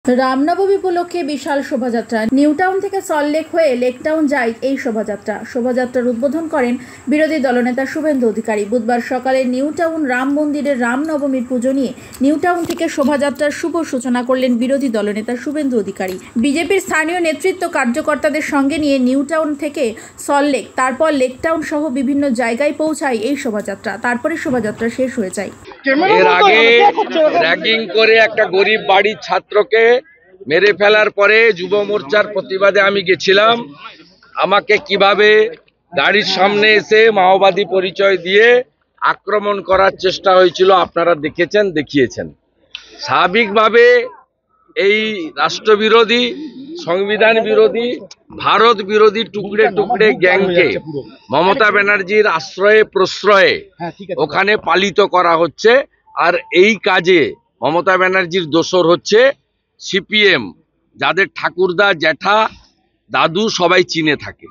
রামনবমী উপলক্ষে বিশাল শোভাযাত্রা new town থেকে সল্টলেক হয়ে লেক টাউন যায় এই শোভাযাত্রার উদ্বোধন করেন বিরোধী দলনেতা শুভেন্দু অধিকারী। বুধবার সকালে নিউ টাউন রাম মন্দিরে রামনবমীর পুজো নিয়ে নিউ টাউন থেকে শোভাযাত্রার শুভ সূচনা করলেন বিরোধী দলনেতা শুভেন্দু অধিকারী। বিজেপির স্থানীয় নেতৃত্ব কার্যকর্তাদের সঙ্গে নিয়ে নিউ টাউন থেকে সল্টলেক, তারপর লেক টাউন সহ বিভিন্ন জায়গায় পৌঁছায় এই শোভাযাত্রা। তারপরে শোভাযাত্রা শেষ হয়ে যায়। এর আগে র্যাগিং করে একটা গরিব বাড়ির ছাত্রকে মেরে ফেলার পরে যুব মোর্চার প্রতিবাদে আমি গেছিলাম। আমাকে কিভাবে গাড়ির সামনে এসে মাওবাদী পরিচয় দিয়ে আক্রমণ করার চেষ্টা হয়েছিল আপনারা দেখেছেন, দেখিয়েছেন। স্বাভাবিকভাবে এই রাষ্ট্রবিরোধী, সংবিধান বিরোধী, ভারত বিরোধী টুকরে টুকরে গ্যাংকে মমতা ব্যানার্জির আশ্রয়ে প্রশ্রয়ে ওখানে পালিত করা হচ্ছে। আর এই কাজে মমতা ব্যানার্জির দোসর হচ্ছে সিপিএম, যাদের ঠাকুরদা, জ্যাঠা, দাদু সবাই চীনে থাকে।